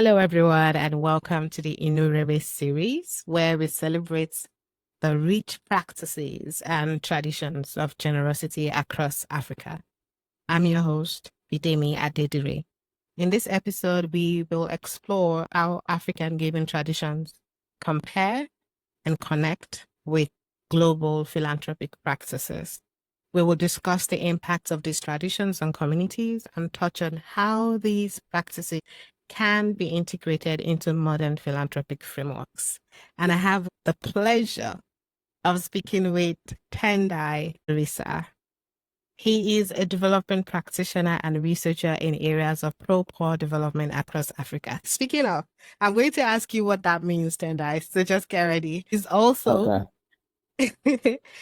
Hello, everyone, and welcome to the Inurebe series, where we celebrate the rich practices and traditions of generosity across Africa. I'm your host, Bidemi and In this episode, we will explore how African giving traditions compare and connect with global philanthropic practices. We will discuss the impacts of these traditions on communities and touch on how these practices can be integrated into modern philanthropic frameworks. And I have the pleasure of speaking with Tendai Risa. He is a development practitioner and researcher in areas of pro-poor development across Africa. Speaking of, I'm going to ask you what that means, Tendai, so just get ready. Okay.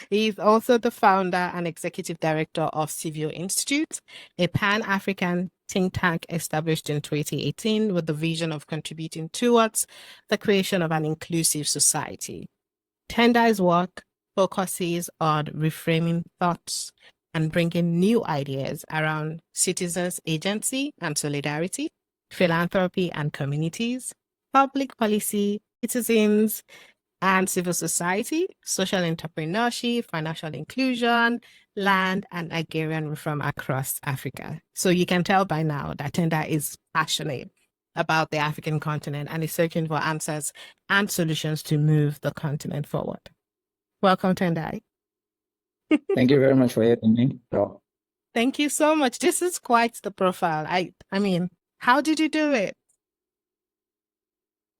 He's also the founder and executive director of Civil Institute, a pan-African think tank established in 2018 with the vision of contributing towards the creation of an inclusive society. Tendai's work focuses on reframing thoughts and bringing new ideas around citizens' agency and solidarity, philanthropy and communities, public policy, citizens, and civil society, social entrepreneurship, financial inclusion, land, and agrarian reform across Africa. So you can tell by now that Tendai is passionate about the African continent and is searching for answers and solutions to move the continent forward. Welcome, Tendai. Thank you very much for having me. Thank you so much. This is quite the profile. I mean, how did you do it?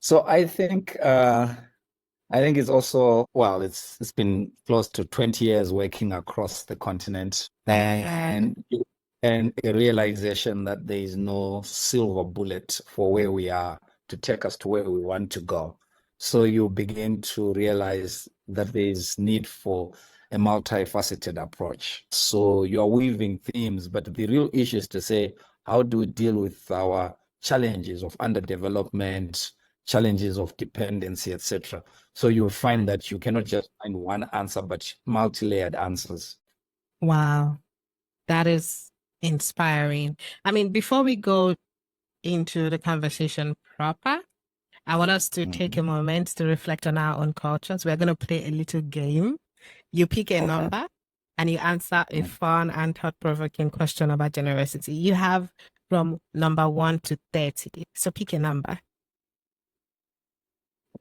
So I think it's also, well, it's been close to 20 years working across the continent and a realization that there is no silver bullet for where we are to take us to where we want to go. So you begin to realize that there is need for a multifaceted approach. So you're weaving themes, but the real issue is to say, how do we deal with our challenges of underdevelopment, challenges of dependency, etc. So you'll find that you cannot just find one answer, but multi-layered answers. Wow, that is inspiring. I mean, before we go into the conversation proper, I want us to take a moment to reflect on our own cultures. We're going to play a little game. You pick a number and you answer a fun and thought-provoking question about generosity. You have from number 1 to 30. So pick a number.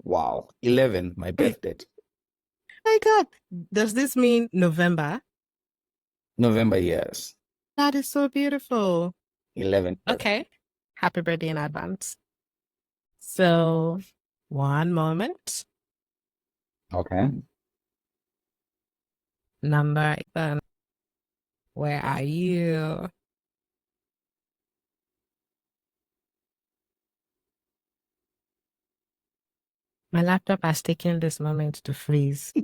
Wow, 11, my birthday. My God, does this mean November? November, yes. That is so beautiful. 11. Okay, happy birthday in advance. So, one moment. Okay. Number 11. Where are you? My laptop has taken this moment to freeze.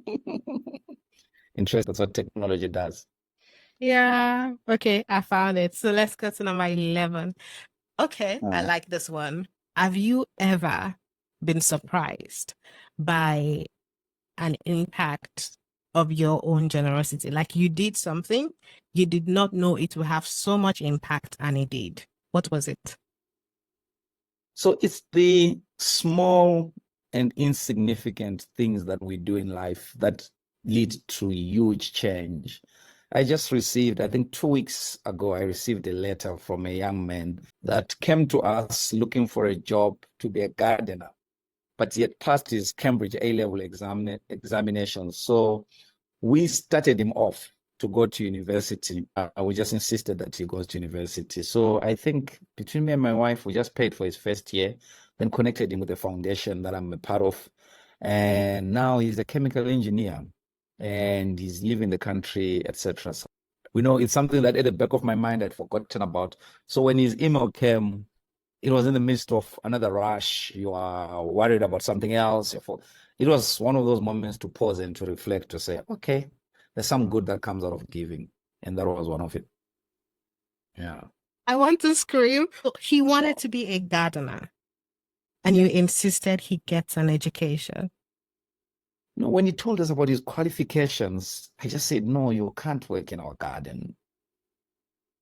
Interesting. That's what technology does. Yeah. Okay, I found it. So let's go to number 11. Okay, I like this one. Have you ever been surprised by an impact of your own generosity? Like you did something, you did not know it will have so much impact, and it did. What was it? So it's the small and insignificant things that we do in life that lead to huge change. I just received, I think 2 weeks ago, I received a letter from a young man that came to us looking for a job to be a gardener, but he had passed his Cambridge A-level examination. So we started him off to go to university. We just insisted that he goes to university. So I think between me and my wife, we just paid for his first year, then connected him with a foundation that I'm a part of. And now he's a chemical engineer and he's leaving the country, etc. So we know it's something that at the back of my mind I'd forgotten about. So when his email came, it was in the midst of another rush. You are worried about something else. It was one of those moments to pause and to reflect, to say, okay, there's some good that comes out of giving. And that was one of it. Yeah. I want to scream. He wanted to be a gardener, and you insisted he gets an education. No, when he told us about his qualifications, I just said, no, you can't work in our garden.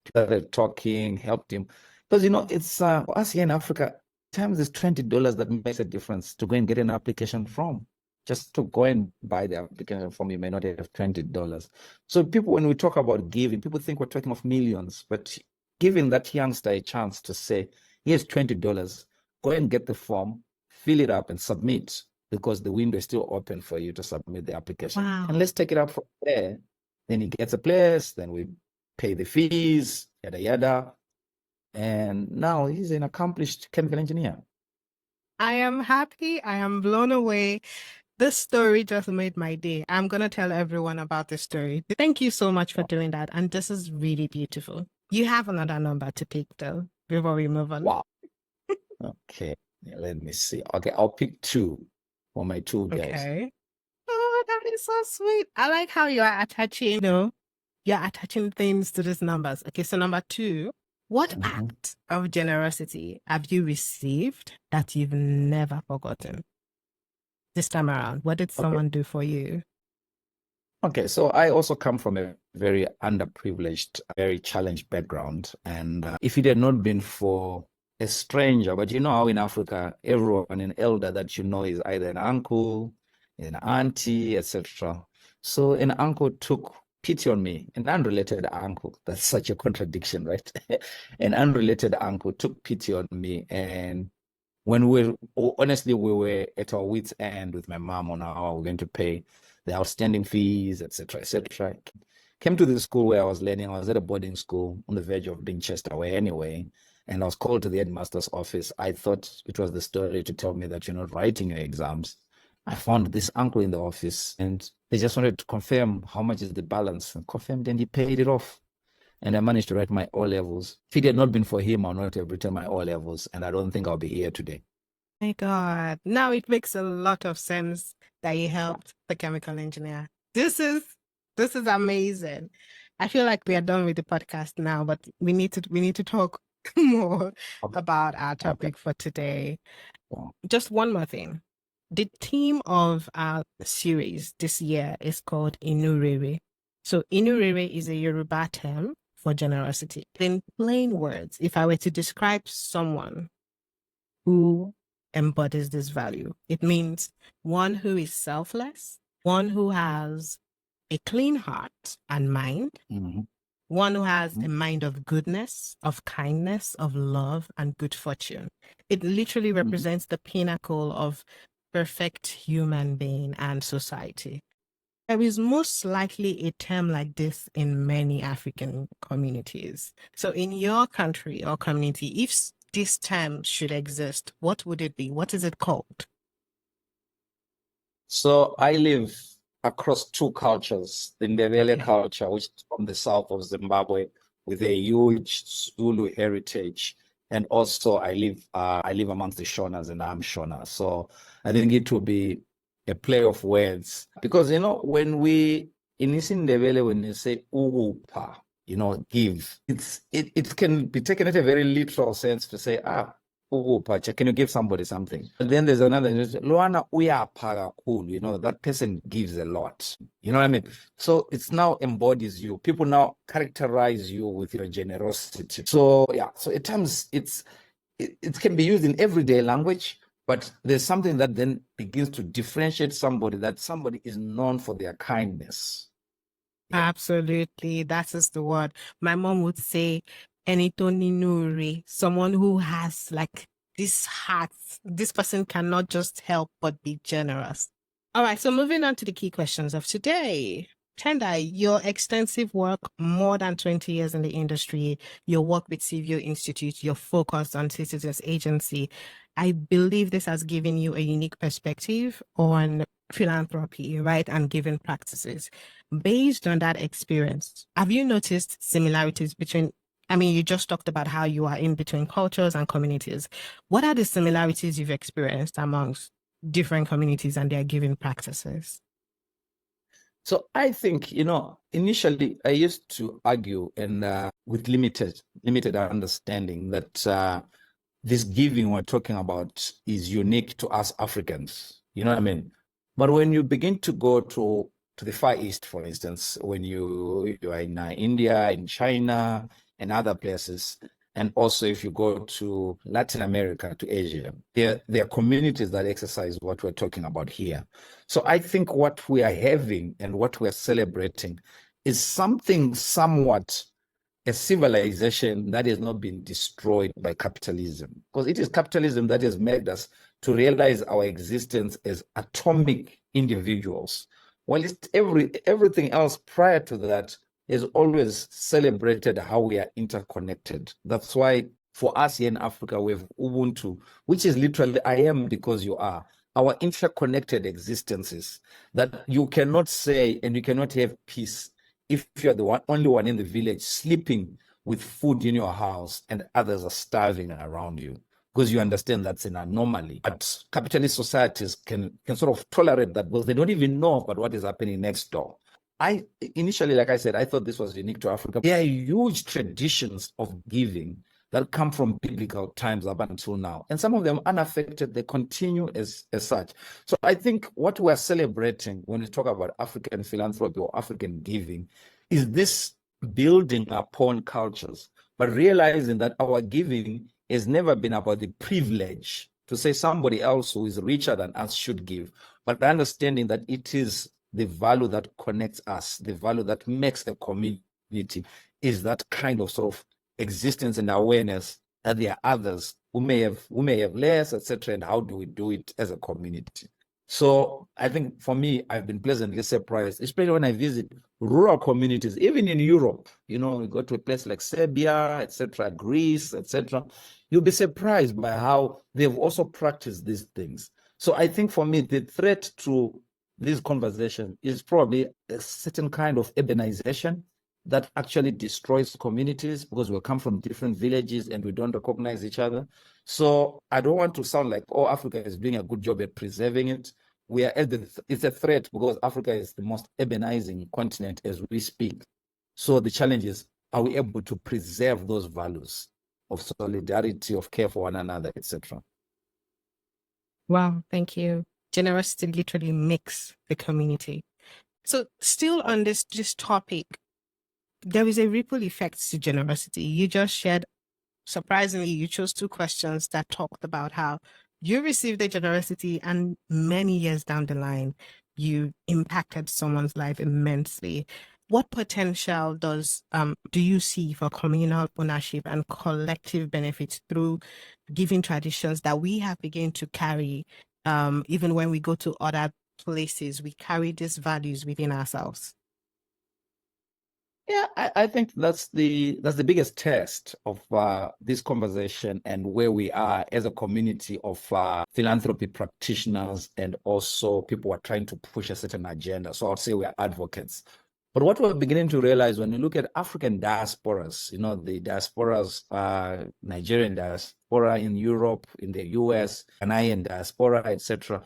Started talking, helped him. Because, it's for us here in Africa, Times it's $20 that makes a difference to go and get an application form. Just to go and buy the application form, you may not have $20. So people, when we talk about giving, people think we're talking of millions, but giving that youngster a chance to say, here's $20, go and get the form, fill it up and submit, because the window is still open for you to submit the application. Wow. And let's take it up from there. Then he gets a place, then we pay the fees, yada, yada. And now he's an accomplished chemical engineer. I am happy. I am blown away. This story just made my day. I'm going to tell everyone about this story. Thank you so much for doing that. And this is really beautiful. You have another number to pick, though, before we move on. Wow. Okay. Let me see. Okay, I'll pick 2 for my 2 girls. Okay. Oh, that is so sweet. I like how you are attaching, you're attaching things to these numbers. Okay, so number 2, what act of generosity have you received that you've never forgotten? This time around, what did someone do for you? Okay, so I also come from a very underprivileged, very challenged background. And if it had not been for a stranger, but you know how in Africa, everyone, an elder that you know is either an uncle, an auntie, etc. So an uncle took pity on me, an unrelated uncle. That's such a contradiction, right? An unrelated uncle took pity on me. And when we were at our wits' end with my mom on how we're going to pay the outstanding fees, etc., etc. Came to the school where I was learning. I was at a boarding school on the verge of being chased away anyway. And I was called to the headmaster's office. I thought it was the story to tell me that you're not writing your exams. I found this uncle in the office and they just wanted to confirm how much is the balance, and confirmed, and he paid it off. And I managed to write my O levels. If it had not been for him, I would not have written my O levels, and I don't think I'll be here today. My God. Now it makes a lot of sense that you helped the chemical engineer. This is amazing. I feel like we are done with the podcast now, but we need to talk more about our topic for today. Just one more thing. The theme of our series this year is called Inurere. So Inurere is a Yoruba term for generosity. In plain words, if I were to describe someone who embodies this value, it means one who is selfless, one who has a clean heart and mind, one who has a mind of goodness, of kindness, of love, and good fortune. It literally represents the pinnacle of perfect human being and society. There is most likely a term like this in many African communities. So in your country or community, if this term should exist, what would it be? What is it called? So I live across 2 cultures, the Ndebele culture, which is from the south of Zimbabwe, with a huge Zulu heritage. And also I live amongst the Shonas, and I'm Shona. So I think it will be a play of words. Because, when we, in Ndebele, when you say upa, give, it can be taken at a very literal sense to say, can you give somebody something? And then there's another, Luana uyapha kakhulu, that person gives a lot. You know what I mean? So it's now embodies you. People now characterize you with your generosity. So so at times it can be used in everyday language, but there's something that then begins to differentiate somebody, that somebody is known for their kindness. Absolutely. That is the word. My mom would say, Enitonинuri, someone who has like this heart. This person cannot just help but be generous. All right, so moving on to the key questions of today. Tendai, your extensive work, more than 20 years in the industry, your work with CVO Institute, your focus on citizens agency, I believe this has given you a unique perspective on philanthropy, right, and giving practices. Based on that experience, have you noticed similarities between, you just talked about how you are in between cultures and communities. What are the similarities you've experienced amongst different communities and their giving practices? So I think, initially I used to argue and with limited understanding that this giving we're talking about is unique to us Africans. You know what I mean? But when you begin to go to the Far East, for instance, when you are in India, in China, and other places, and also if you go to Latin America, to Asia, there are communities that exercise what we're talking about here. So I think what we are having and what we're celebrating is something somewhat a civilization that has not been destroyed by capitalism, because it is capitalism that has made us to realize our existence as atomic individuals. Well, everything else prior to that has always celebrated how we are interconnected. That's why for us here in Africa, we have Ubuntu, which is literally I am because you are. Our interconnected existences that you cannot say and you cannot have peace if you're the only one in the village sleeping with food in your house and others are starving around you, because you understand that's an anomaly. But capitalist societies can sort of tolerate that because they don't even know about what is happening next door. I initially, like I said, I thought this was unique to Africa. There are huge traditions of giving that come from biblical times up until now. And some of them unaffected, they continue as such. So I think what we're celebrating when we talk about African philanthropy or African giving is this building upon cultures, but realizing that our giving has never been about the privilege to say somebody else who is richer than us should give, but understanding that it is the value that connects us, the value that makes a community, is that kind of sort of existence and awareness that there are others who may have less, etc., and how do we do it as a community. So I think for me, I've been pleasantly surprised, especially when I visit rural communities, even in Europe. You know, we go to a place like Serbia, etc., Greece, etc. You'll be surprised by how they've also practiced these things. So I think for me, the threat to this conversation is probably a certain kind of urbanization that actually destroys communities because we come from different villages and we don't recognize each other. So I don't want to sound like, oh, Africa is doing a good job at preserving it. We are it's a threat because Africa is the most urbanizing continent as we speak. So the challenge is, are we able to preserve those values of solidarity, of care for one another, etc.? Wow, thank you. Generosity literally makes the community. So still on this topic, there is a ripple effect to generosity. You just shared, surprisingly, you chose two questions that talked about how you received the generosity and many years down the line, you impacted someone's life immensely. What potential do you see for communal ownership and collective benefits through giving traditions that we have begun to carry, even when we go to other places, we carry these values within ourselves? Yeah, I think that's the biggest test of this conversation and where we are as a community of philanthropy practitioners and also people who are trying to push a certain agenda. So I'd say we are advocates. But what we're beginning to realize when you look at African diasporas, you know, the diasporas, Nigerian diaspora in Europe, in the US, Ghanaian diaspora, etc.,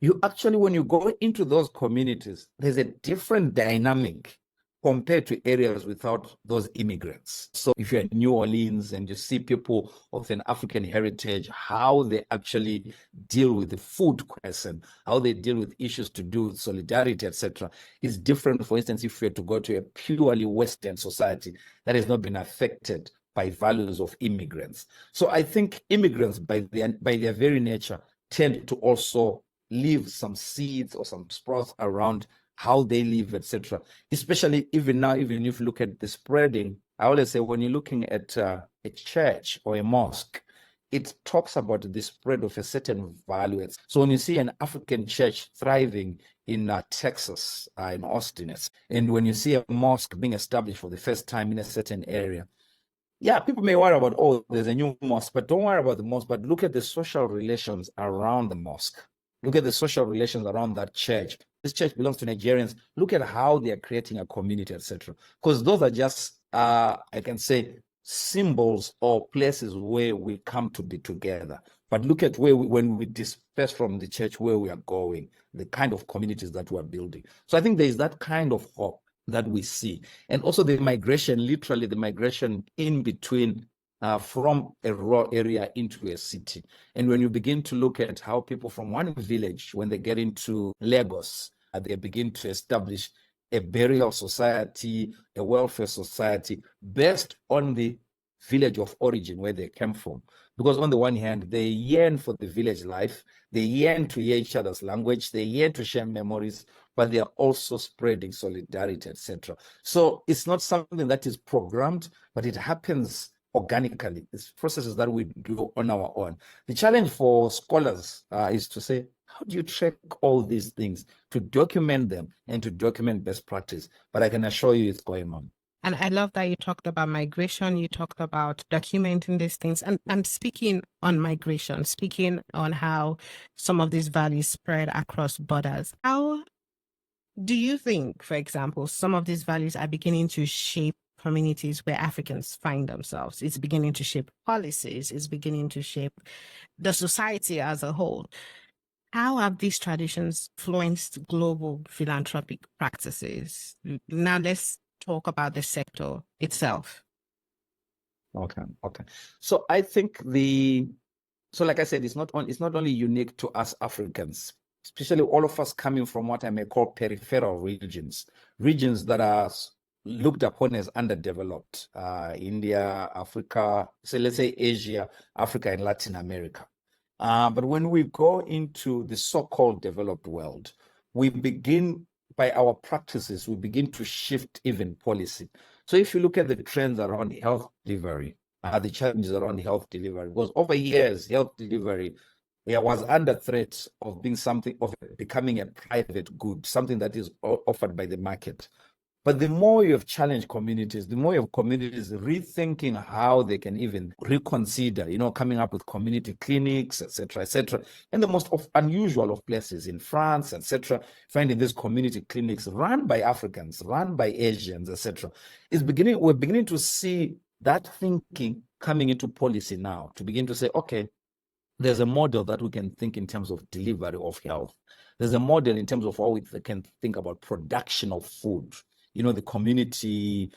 you actually, when you go into those communities, there's a different dynamic compared to areas without those immigrants. So if you're in New Orleans and you see people of an African heritage, how they actually deal with the food question, how they deal with issues to do with solidarity, etc., is different. For instance, if you're to go to a purely Western society that has not been affected by values of immigrants. So I think immigrants, by their very nature, tend to also leave some seeds or some sprouts around how they live, etc. Especially even now, even if you look at the spreading, I always say when you're looking at a church or a mosque, it talks about the spread of a certain value. So when you see an African church thriving in Texas, in Austin, and when you see a mosque being established for the first time in a certain area, yeah, people may worry about, oh, there's a new mosque, but don't worry about the mosque, but look at the social relations around the mosque. Look at the social relations around that church. This church belongs to Nigerians. Look at how they are creating a community, etc. Because those are just, I can say, symbols or places where we come to be together. But look at when we disperse from the church, where we are going, the kind of communities that we are building. So I think there is that kind of hope that we see. And also the migration, literally the migration in between from a rural area into a city. And when you begin to look at how people from one village, when they get into Lagos, they begin to establish a burial society, a welfare society, based on the village of origin where they came from. Because on the one hand, they yearn for the village life, they yearn to hear each other's language, they yearn to share memories, but they are also spreading solidarity, etc. So it's not something that is programmed, but it happens organically. It's processes that we do on our own. The challenge for scholars is to say, how do you track all these things, to document them and to document best practice? But I can assure you it's going on. And I love that you talked about migration, you talked about documenting these things. And I'm speaking on migration, speaking on how some of these values spread across borders. How do you think, for example, some of these values are beginning to shape communities where Africans find themselves? It's beginning to shape policies, it's beginning to shape the society as a whole. How have these traditions influenced global philanthropic practices? Now let's talk about the sector itself. Okay. So I think like I said, it's not only unique to us Africans, especially all of us coming from what I may call peripheral regions that are looked upon as underdeveloped, India, Africa, so let's say Asia, Africa, and Latin America. But when we go into the so-called developed world, we begin by our practices, we begin to shift even policy. So if you look at the trends around health delivery, the challenges around health delivery, because over years, health delivery was under threat of being becoming a private good, something that is offered by the market. But the more you have challenged communities, the more you have communities rethinking how they can even reconsider, coming up with community clinics, etc., etc. And the most unusual of places in France, etc., finding these community clinics run by Africans, run by Asians, etc. We're beginning to see that thinking coming into policy now, to begin to say, okay, there's a model that we can think in terms of delivery of health. There's a model in terms of how we can think about production of food. The community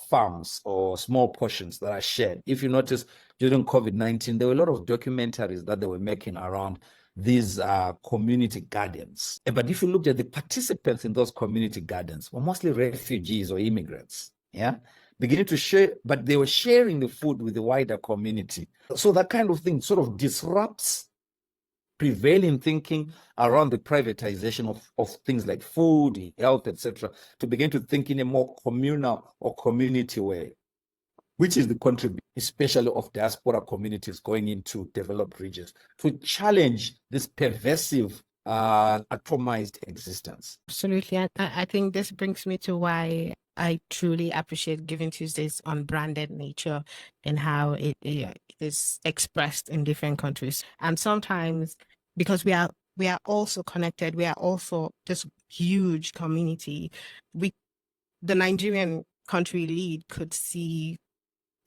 farms or small portions that are shared. If you notice, during COVID-19, there were a lot of documentaries that they were making around these community gardens. But if you looked at the participants in those community gardens, were mostly refugees or immigrants, beginning to share, but they were sharing the food with the wider community. So that kind of thing sort of disrupts prevailing thinking around the privatization of things like food, health, etc., to begin to think in a more communal or community way, which is the contribution, especially of diaspora communities going into developed regions, to challenge this pervasive atomized existence. Absolutely. I think this brings me to why I truly appreciate Giving Tuesday's unbranded nature and how it is expressed in different countries. And sometimes, because we are also connected, we are also this huge community, the Nigerian country lead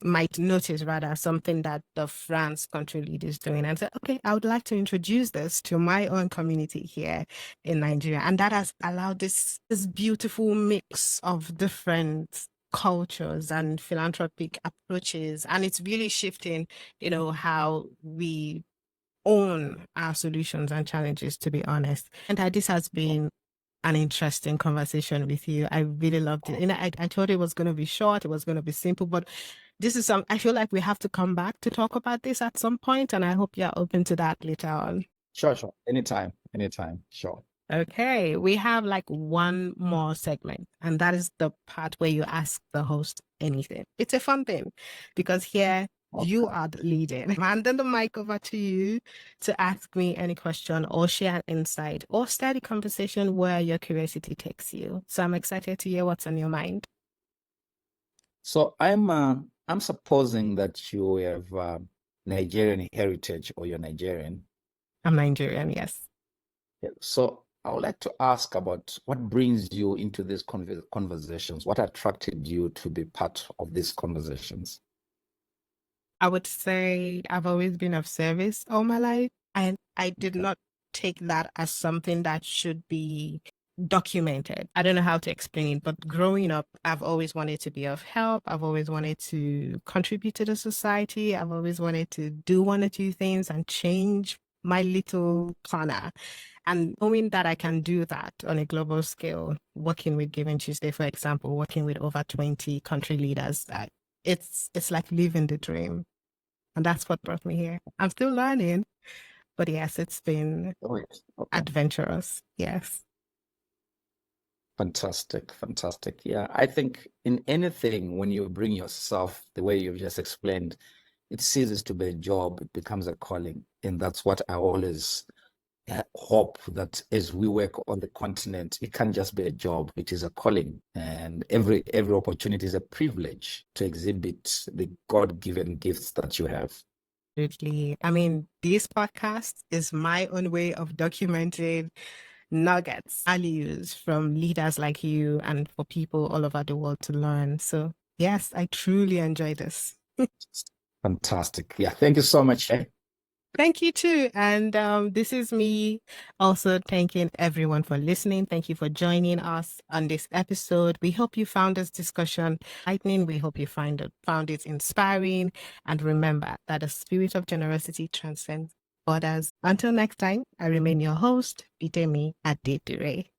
might notice rather something that the France country lead is doing and say, okay, I would like to introduce this to my own community here in Nigeria. And that has allowed this beautiful mix of different cultures and philanthropic approaches. And it's really shifting, how we own our solutions and challenges, to be honest. And this has been an interesting conversation with you. I really loved it. And I thought it was going to be short, it was going to be simple, but this is I feel like we have to come back to talk about this at some point, and I hope you're open to that later on. Sure. Anytime. Sure. Okay, we have like one more segment, and that is the part where you ask the host anything. It's a fun thing because here you are the leader. I'm handing the mic over to you to ask me any question or share an insight or start a conversation where your curiosity takes you. So I'm excited to hear what's on your mind. So I'm supposing that you have Nigerian heritage, or you're Nigerian. I'm Nigerian, yes. Yeah. So I would like to ask about what brings you into these conversations. What attracted you to be part of these conversations? I would say I've always been of service all my life, and I did not take that as something that should be documented. I don't know how to explain it, but growing up, I've always wanted to be of help. I've always wanted to contribute to the society. I've always wanted to do one or two things and change my little corner. And knowing that I can do that on a global scale, working with GivingTuesday, for example, working with over 20 country leaders, it's like living the dream. And that's what brought me here. I'm still learning, but yes, it's been Okay. adventurous. Yes. Fantastic, fantastic. Yeah, I think in anything, when you bring yourself the way you've just explained, it ceases to be a job, it becomes a calling. And that's what I always hope, that as we work on the continent, it can't just be a job, it is a calling. And every opportunity is a privilege to exhibit the God-given gifts that you have. Absolutely. I mean, this podcast is my own way of documenting nuggets, values from leaders like you and for people all over the world to learn. So, yes, I truly enjoy this. Fantastic. Yeah, thank you so much. Thank you too. And this is me also thanking everyone for listening. Thank you for joining us on this episode. We hope you found this discussion enlightening. We hope you found it inspiring. And remember that the spirit of generosity transcends borders. Until next time, I remain your host, Bidemi and Tendai.